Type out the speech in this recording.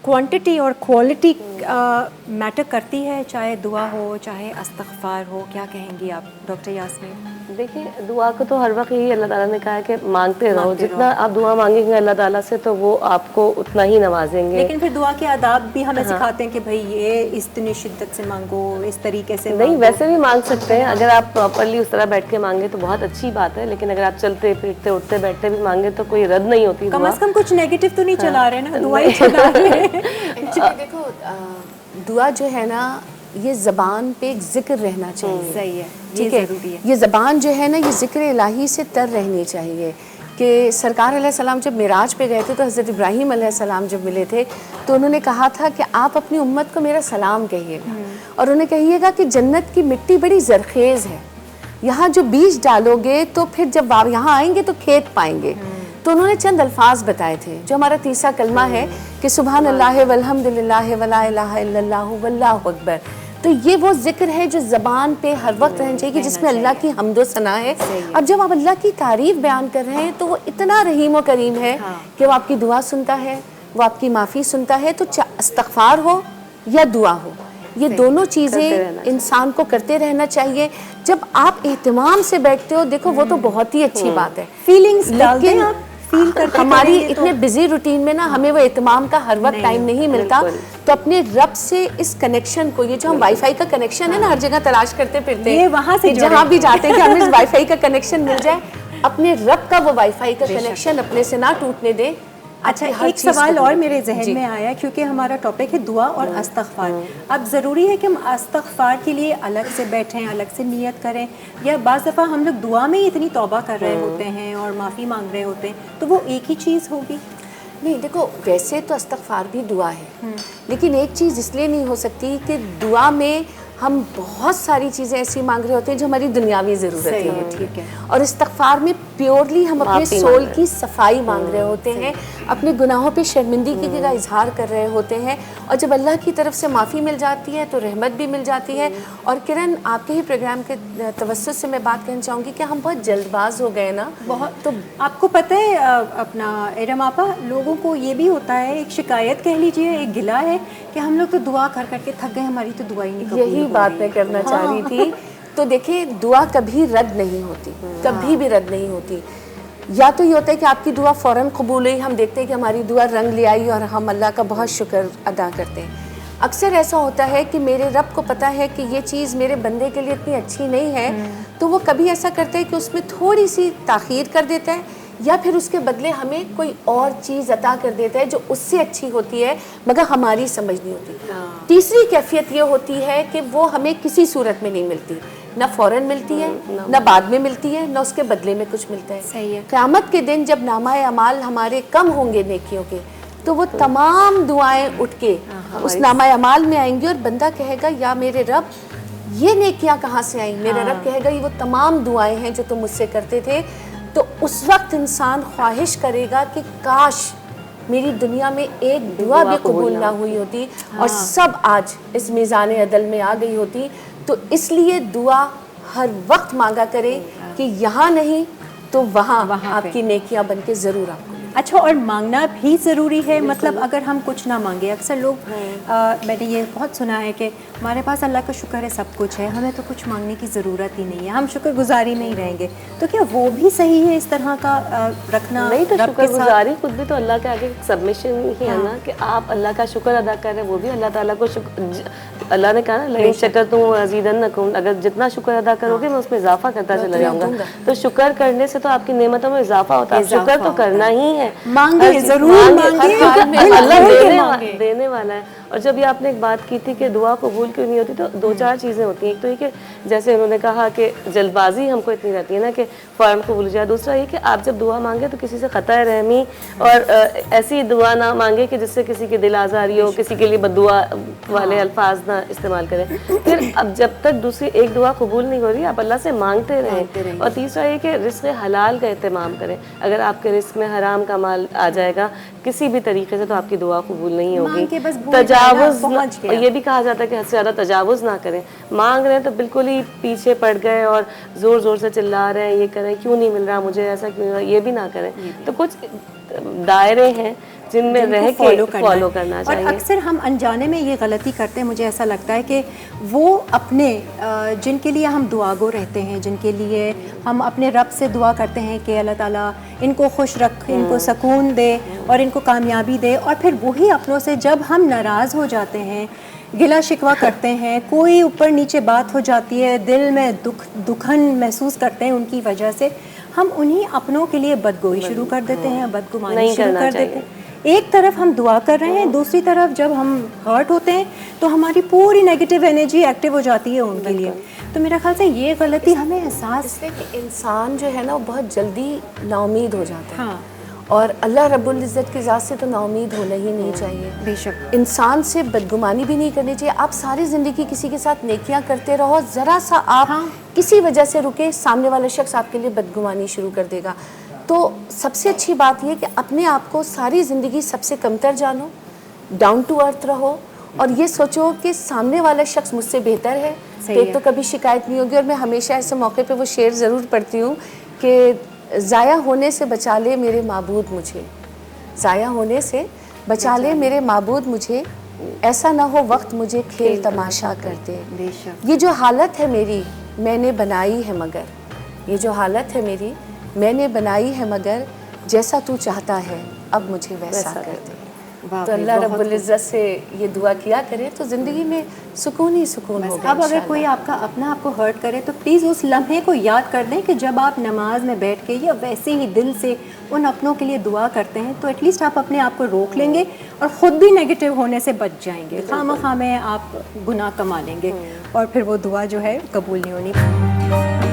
Quantity और quality matter करती है, चाहे दुआ हो चाहे इस्तग़फ़ार हो, क्या कहेंगी आप डॉक्टर यास्मीन? देखिए दुआ को तो हर वक्त यही अल्लाह ताला ने कहा है कि मांगते रहो, जितना आप दुआ मांगेंगे अल्लाह ताला से तो वो आपको उतना ही नवाजेंगे। लेकिन फिर दुआ के आदाब भी हमें सिखाते हैं कि भाई ये इतनी शिद्दत से मांगो, इस तरीके से नहीं, वैसे भी मांग सकते हैं। अगर आप प्रॉपरली उस तरह बैठ के मांगे तो बहुत अच्छी बात है, लेकिन अगर आप चलते फिरते उठते बैठते भी मांगे तो कोई रद्द नहीं होती। कम से कम कुछ नेगेटिव तो नहीं चला रहे ना, दुआ ही चला रहे हैं। देखो दुआ जो है ना ये ज़बान पे एक ज़िक्र रहना चाहिए। सही है, ठीक ये ज़रूरी है। ये ज़बान जो है ना ये ज़िक्र इलाही से तर रहनी चाहिए। कि सरकार अलैहिस्सलाम जब मिराज पे गए थे तो हज़रत इब्राहीम अलैहिस्सलाम जब मिले थे तो उन्होंने कहा था कि आप अपनी उम्मत को मेरा सलाम कहिएगा और उन्हें कहिएगा कि जन्नत की मिट्टी बड़ी ज़रख़ेज़ है, यहाँ जो बीज डालोगे तो फिर जब आप यहाँ आएंगे तो खेत पाएंगे। तो उन्होंने चंद अल्फाज बताए थे जो हमारा तीसरा कलमा है कि सुबहान अल्लाह वल्हम्दुलिल्लाह वला इलाहा इल्लल्लाहु वल्लाहु अकबर। तो ये वो जिक्र है जो ज़बान पे हर वक्त रहना चाहिए कि जिसमें अल्लाह की हम्दो सना है। अब जब आप अल्लाह की तारीफ़ बयान कर रहे हैं तो वो इतना रहीम और करीम है कि वो आपकी दुआ सुनता है, वो आपकी माफ़ी सुनता है। तो इस्तग़फ़ार हो या दुआ हो, ये दोनों चीज़ें इंसान को करते रहना चाहिए। जब आप एहतिमाम से बैठते हो, देखो वो तो बहुत ही अच्छी बात है, फीलिंग्स लेकिन फील करते हमारी इतने बिजी रूटीन में ना हमें वो एहतिमाम का हर वक्त टाइम नहीं मिलता। तो अपने रब से इस कनेक्शन को, ये जो हम वाईफाई का कनेक्शन है ना हर जगह तलाश करते फिरते हैं, ये वहाँ से जहाँ भी जाते हैं कि हमें इस वाईफाई का कनेक्शन मिल जाए, अपने रब का वो वाईफाई का कनेक्शन अपने से ना टूटने दे। अच्छा, एक सवाल और मेरे जहन में आया क्योंकि हमारा टॉपिक है दुआ और इस्तग़फ़ार। अब ज़रूरी है कि हम इस्तग़फ़ार के लिए अलग से बैठें, अलग से नियत करें, या बाज़ दफ़ा हम लोग दुआ में ही इतनी तौबा कर रहे होते हैं और माफ़ी मांग रहे होते हैं तो वो एक ही चीज़ होगी? नहीं, देखो वैसे तो इस्तग़फ़ार भी दुआ है, लेकिन एक चीज़ इसलिए नहीं हो सकती कि दुआ में हम बहुत सारी चीज़ें ऐसी मांग रहे होते हैं जो हमारी दुनियावी ज़रूरतें हैं, ठीक है, और इस्तग़फ़ार में प्योरली हम अपने सोल की सफाई मांग रहे होते हैं, अपने गुनाहों पे शर्मिंदगी का इजहार कर रहे होते हैं। और जब अल्लाह की तरफ से माफ़ी मिल जाती है तो रहमत भी मिल जाती है। और किरण, आपके ही प्रोग्राम के तवस्सुस से मैं बात करना चाहूँगी कि हम बहुत जल्दबाज हो गए ना बहुत। तो आपको पता है अपना एरम आपा, लोगों को ये भी होता है, एक शिकायत कह लीजिए, एक गिला है कि हम लोग तो दुआ कर करके थक गए, हमारी तो दुआ ही नहीं कबूल। यही बात मैं करना चाह रही थी। तो देखिए दुआ कभी रद्द नहीं होती, कभी भी रद्द नहीं होती। या तो ये होता है कि आपकी दुआ फ़ौरन कबूल हुई, हम देखते हैं कि हमारी दुआ रंग ले आई और हम अल्लाह का बहुत शुक्र अदा करते हैं। अक्सर ऐसा होता है कि मेरे रब को पता है कि ये चीज़ मेरे बंदे के लिए इतनी अच्छी नहीं है, तो वो कभी ऐसा करता है कि उसमें थोड़ी सी ताख़ीर कर देता है या फिर उसके बदले हमें कोई और चीज़ अता कर देता है जो उससे अच्छी होती है मगर हमारी समझ नहीं होती। तीसरी कैफियत ये होती है कि वो हमें किसी सूरत में नहीं मिलती, ना फ़ौरन मिलती है, ना बाद में मिलती है, ना उसके बदले में कुछ मिलता है। सही है। क़यामत के दिन जब नामाए अमाल हमारे कम होंगे नेकियों के, तो वो तमाम दुआएं उठ के उस नामाए अमाल में आएंगी और बंदा कहेगा या मेरे रब ये नेकियां कहाँ से आई? मेरा रब कहेगा ये वो तमाम दुआएं हैं जो तुम मुझसे करते थे। तो उस वक्त इंसान ख्वाहिश करेगा कि काश मेरी दुनिया में एक दुआ भी कबूल ना हुई होती और सब आज इस मीज़ान अदल में आ गई होती। तो इसलिए दुआ हर वक्त मांगा करे कि यहाँ नहीं तो वहाँ आपकी नेकियां बन के ज़रूर आपको। अच्छा, और मांगना भी ज़रूरी है, मतलब अगर हम कुछ ना मांगे, अक्सर लोग मैंने ये बहुत सुना है कि हमारे पास अल्लाह का शुक्र है, सब कुछ है, हमें तो कुछ मांगने की ज़रूरत ही नहीं है, हम शुक्रगुजारी में ही रहेंगे। तो क्या वो भी सही है इस तरह का रखना? नहीं, तो शुक्रगुजारी खुद भी तो अल्लाह के आगे सबमिशन ही है ना, कि आप अल्लाह का शुक्र अदा कर रहे हैं, वो भी अल्लाह ताला को अल्लाह ने कहा ना लइन शकरतुम अज़ीदन्नकुम, अगर जितना शुक्र अदा करोगे मैं उसमें इजाफा करता चला जाऊंगा। तो शुक्र करने से तो आपकी नेमतों में इजाफा होता है, शुक्र तो करना ही है। मांगे जरूर, मांगे, अल्लाह देने वाला है। और जब ये आपने एक बात की थी कि दुआ कबूल क्यों नहीं होती, तो दो चार चीज़ें होती हैं। एक तो ये कि जैसे उन्होंने कहा कि जल्दबाजी हमको इतनी रहती है ना कि फ़ौरन कबूल जाए। दूसरा ये कि आप जब दुआ मांगे तो किसी से ख़ता रहमी और ऐसी दुआ ना मांगे कि जिससे किसी की दिल आज़ारी हो, किसी के लिए बद्दुआ वाले अल्फाज ना इस्तेमाल करें। फिर अब जब तक दूसरी एक दुआ कबूल नहीं हो रही, आप अल्लाह से मांगते रहें। और तीसरा ये कि रिज़्क़ हलाल का एहतमाम करें। अगर आपके रिज़्क़ में हराम का माल आ जाएगा किसी भी तरीके से तो आपकी दुआ कबूल नहीं होगी। तजावुज़, ये भी कहा जाता है कि हद से ज़्यादा तजावुज़ ना करें। मांग रहे हैं तो बिल्कुल ही पीछे पड़ गए और ज़ोर ज़ोर से चिल्ला रहे हैं, ये करें क्यों नहीं मिल रहा मुझे, ऐसा क्यों, ये भी ना करें। तो कुछ दायरे हैं जिनमें जिनको रह के follow follow करना है। चाहिए। और अक्सर हम अनजाने में ये गलती करते हैं, मुझे ऐसा लगता है कि वो अपने जिनके लिए हम दुआगो रहते हैं, जिनके लिए हम अपने रब से दुआ करते हैं कि अल्लाह ताला इनको खुश रख, इनको सुकून दे और इनको कामयाबी दे, और फिर वही अपनों से जब हम नाराज़ हो जाते हैं, गिला शिकवा करते हैं, कोई ऊपर नीचे बात हो जाती है, दिल में दुखन महसूस करते हैं उनकी वजह से, हम उन्हीं अपनों के लिए बदगोई शुरू कर देते हैं, बदगुमानी शुरू कर देते हैं। एक तरफ हम दुआ कर रहे हैं, दूसरी तरफ जब हम हर्ट होते हैं तो हमारी पूरी नेगेटिव एनर्जी एक्टिव हो जाती है उनके लिए। तो मेरा ख्याल से ये गलती हमें एहसास इसलिए कि इंसान जो है ना वो बहुत जल्दी नाउमीद हो जाता है। हाँ, और अल्लाह रब्बुल इज़्ज़त की ज़ात से तो नाउमीद होना ही नहीं चाहिए। बेशक इंसान से बदगुमानी भी नहीं करनी चाहिए। आप सारी ज़िंदगी किसी के साथ नेकियां करते रहो, ज़रा सा आप किसी वजह से रुके, सामने वाला शख्स आपके लिए बदगुमानी शुरू कर देगा। तो सबसे अच्छी बात ये कि अपने आप को सारी ज़िंदगी सबसे कमतर जानो, डाउन टू अर्थ रहो, और ये सोचो कि सामने वाला शख्स मुझसे बेहतर है, तो कभी शिकायत नहीं होगी। और मैं हमेशा ऐसे मौके पे वो शेर ज़रूर पढ़ती हूँ कि ज़ाया होने से बचा ले मेरे माबूद मुझे, ज़ाया होने से बचा ले मेरे माबूद मुझे, ऐसा ना हो वक्त मुझे खेल तमाशा कर दे। बेशक ये जो हालत है मेरी मैंने बनाई है मगर, ये जो हालत है मेरी मैंने बनाई है मगर, जैसा तू चाहता है अब मुझे वैसा कर दे। तो अल्लाह रब्बुल इज़्ज़त से ये दुआ किया करें तो ज़िंदगी में सुकून ही सुकून होगा। अब अगर कोई आपका अपना आपको हर्ट करे तो प्लीज़ उस लम्हे को याद कर दें कि जब आप नमाज में बैठ के या वैसे ही दिल से उन अपनों के लिए दुआ करते हैं तो एटलीस्ट आप अपने आप को रोक लेंगे और ख़ुद भी नेगेटिव होने से बच जाएंगे। खामखा में आप गुनाह कमा लेंगे और फिर वो दुआ जो है कबूल नहीं होनी।